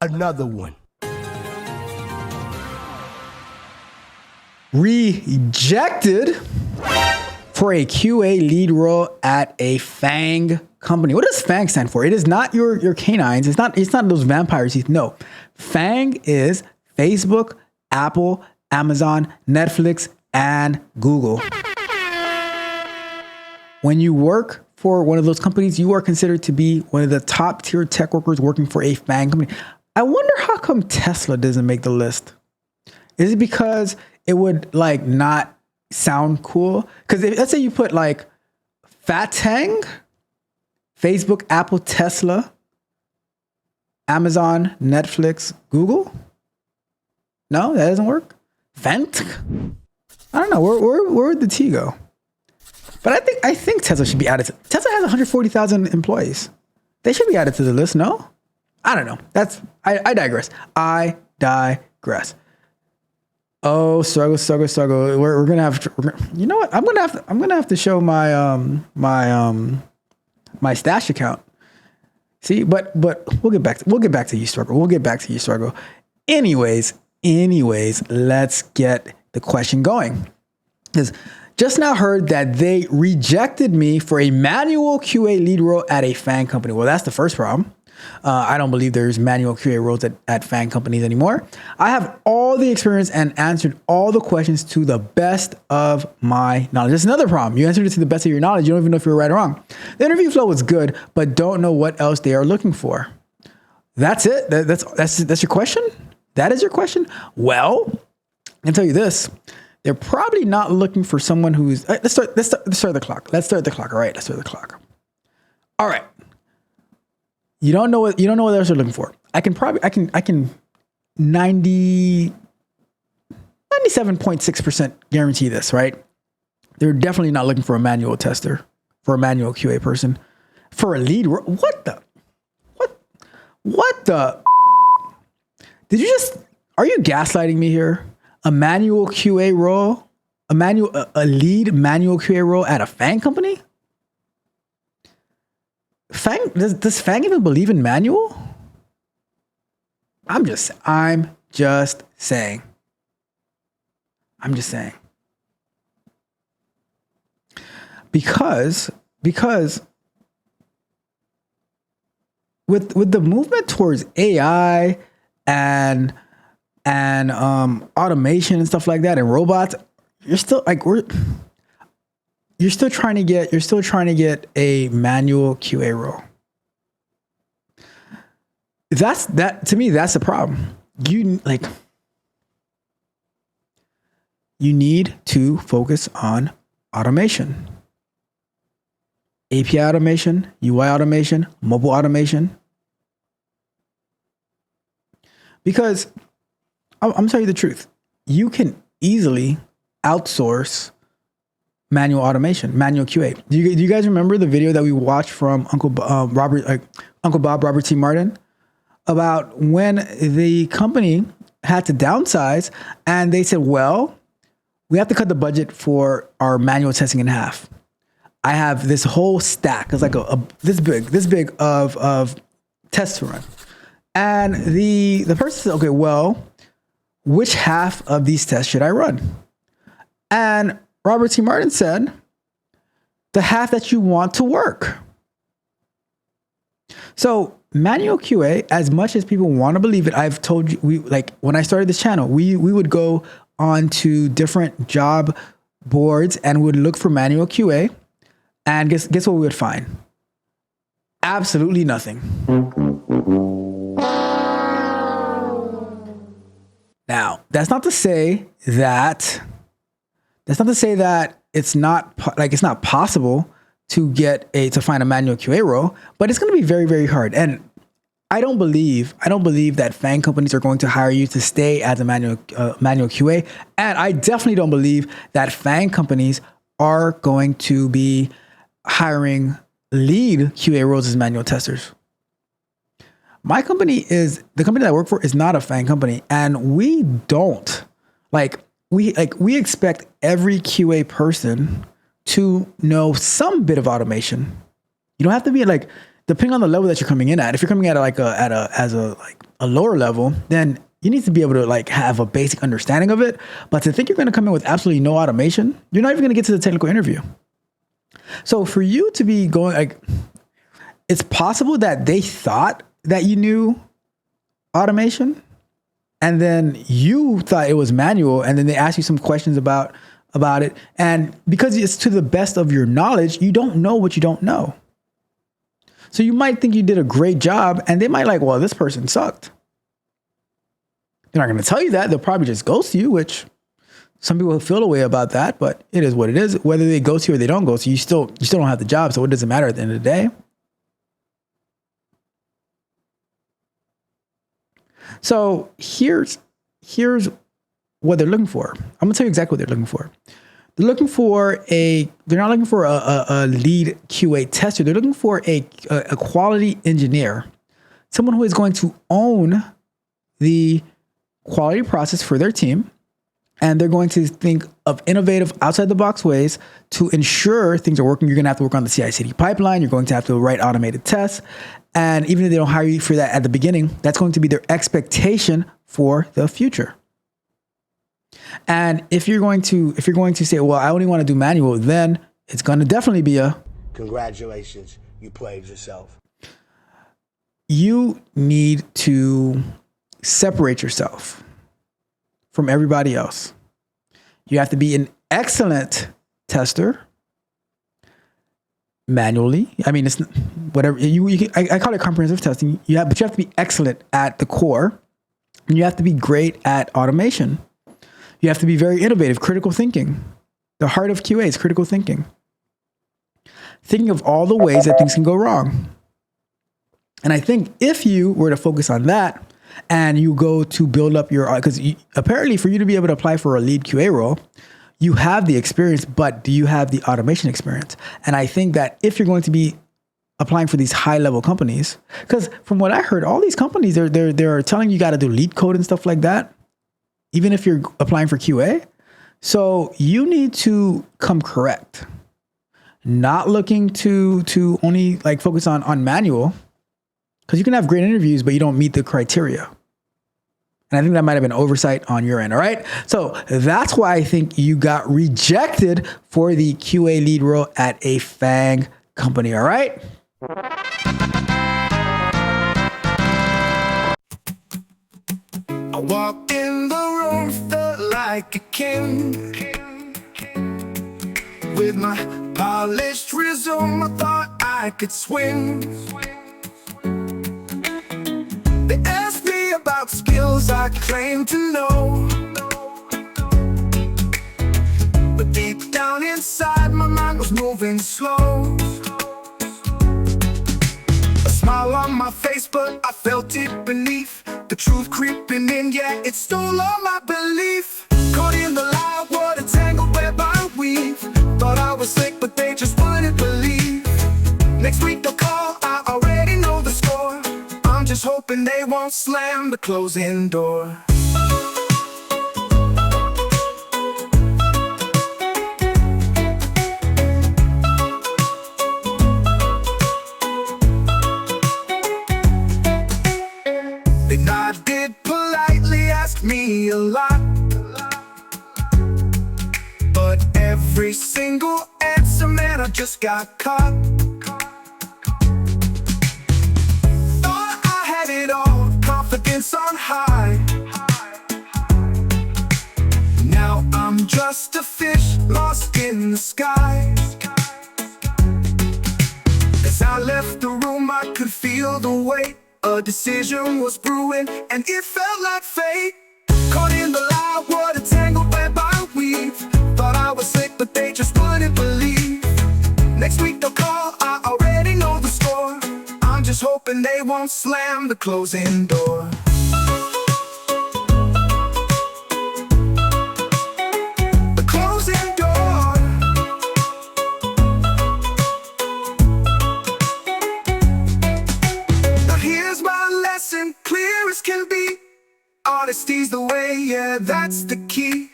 Another one. Rejected for a QA lead role at a FAANG company. What does FAANG stand for? It is not your canines. It's not those vampire teeth. No. FAANG is Facebook, Apple, Amazon, Netflix, and Google. When you work for one of those companies, you are considered to be one of the top tier tech workers working for a FAANG company. I wonder how come Tesla doesn't make the list. Is it because it would like not sound cool? Because let's say you put like FAANG, Facebook, Apple, Tesla, Amazon, Netflix, Google. No, that doesn't work. FAANG. I don't know. Where would the T go? But I think Tesla should be added. Tesla has 140,000 employees. They should be added to the list. No, I don't know. I digress. I digress. Oh, struggle. We're gonna have to, you know what? I'm gonna have to show my my stash account. See, but we'll get back to you struggle. Anyways, let's get the question going. Because just now heard that they rejected me for a manual QA lead role at a FAANG company. Well, that's the first problem. I don't believe there's manual QA roles at FAANG companies anymore. I have all the experience and answered all the questions to the best of my knowledge. That's another problem. You answered it to the best of your knowledge. You don't even know if you're right or wrong. The interview flow was good, but don't know what else they are looking for. That's it. That's your question. That is your question. Well, I can tell you this. They're probably not looking for someone who's. Let's start the clock. All right. Let's start the clock. All right. You don't know what else they're looking for. I can 97.6% guarantee this, right? They're definitely not looking for a manual tester, for a manual QA person, for a lead. What the? Did you just? Are you gaslighting me here? A manual QA role, a lead manual QA role at a FAANG company? FAANG, does FAANG even believe in manual? I'm just saying. Because with the movement towards AI and automation and stuff like that and robots, you're still trying to get a manual QA role. To me, that's the problem. You need to focus on automation. API automation, UI automation, mobile automation. Because I'm telling you the truth. You can easily outsource manual automation, manual QA. Do you guys remember the video that we watched from Uncle Bob, Robert T. Martin, about when the company had to downsize and they said, well, we have to cut the budget for our manual testing in half. I have this whole stack. It's like this big of tests to run. And the person said, okay, well, which half of these tests should I run? And Robert T. Martin said, the half that you want to work. So manual QA, as much as people want to believe it, I've told you, when I started this channel, we would go on to different job boards and would look for manual QA. And guess what we would find? Absolutely nothing. Now, that's not to say that it's not possible to find a manual QA role, but it's going to be very, very hard. And I don't believe that FAANG companies are going to hire you to stay as a manual QA. And I definitely don't believe that FAANG companies are going to be hiring lead QA roles as manual testers. My company the company that I work for is not a FAANG company, and we expect every QA person to know some bit of automation. You don't have to be depending on the level that you're coming in at. If you're coming at as a a lower level, then you need to be able to like have a basic understanding of it. But to think you're going to come in with absolutely no automation, you're not even going to get to the technical interview. So for you to be going like, it's possible that they thought that you knew automation and then you thought it was manual, and then they asked you some questions about it. And because it's to the best of your knowledge, you don't know what you don't know. So you might think you did a great job, and they might like, well, this person sucked. They're not going to tell you that. They'll probably just ghost you, which some people feel a way about that, but it is what it is. Whether they ghost you or they don't ghost you, you still don't have the job. So it doesn't matter at the end of the day. So here's what they're looking for. I'm gonna tell you exactly what they're looking for. They're not looking for a lead QA tester. They're looking for a quality engineer, someone who is going to own the quality process for their team. And they're going to think of innovative outside the box ways to ensure things are working. You're going to have to work on the CI/CD pipeline. You're going to have to write automated tests. And even if they don't hire you for that at the beginning, that's going to be their expectation for the future. And if you're going to say, well, I only want to do manual, then it's going to definitely be a congratulations, you played yourself. You need to separate yourself from everybody else. You have to be an excellent tester manually. I mean, it's whatever I call it comprehensive testing. But you have to be excellent at the core, and you have to be great at automation. You have to be very innovative, critical thinking. The heart of QA is critical thinking. Thinking of all the ways that things can go wrong. And I think if you were to focus on that, and you go to build up your, because apparently for you to be able to apply for a lead QA role, you have the experience, but do you have the automation experience? And I think that if you're going to be applying for these high level companies, because from what I heard, all these companies, they're telling you got to do lead code and stuff like that, even if you're applying for QA. So you need to come correct, not looking to only like focus on manual. Because you can have great interviews, but you don't meet the criteria. And I think that might have been oversight on your end, all right? So that's why I think you got rejected for the QA lead role at a FAANG company, all right? I walked in the room, felt like a king. With my polished resume, I thought I could swing. They asked me about skills I claim to know, but deep down inside my mind was moving slow. A smile on my face, but I felt it beneath. The truth creeping in, yeah, it stole all my belief. Caught in the lie, what a tangled web I weave. Thought I was slick, but they just wouldn't believe. Next week they'll call, I already know the score. I'm just hoping they won't slam the closing door. They nodded politely, asked me a lot, but every single answer, man, I just got caught. It all, confidence on high. Now I'm just a fish lost in the sky. As I left the room, I could feel the weight. A decision was brewing, and it felt like fate. Caught in the lie, what a tangled web I weave. Thought I was sick, but they just wouldn't believe. Next week they'll call, I already know the score. I'm just hoping they won't slam the closing door. The closing door. Now here's my lesson, clear as can be. Honesty's the way, yeah, that's the key.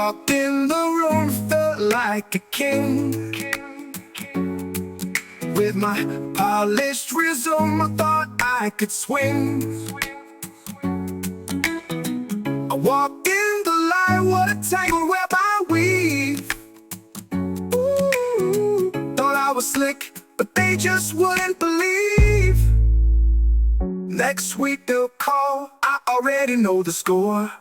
walked in the room, felt like a king. With my polished resume, I thought I could swing. I walked in the light, what a tangled web I weave. Ooh, thought I was slick, but they just wouldn't believe. Next week they'll call, I already know the score.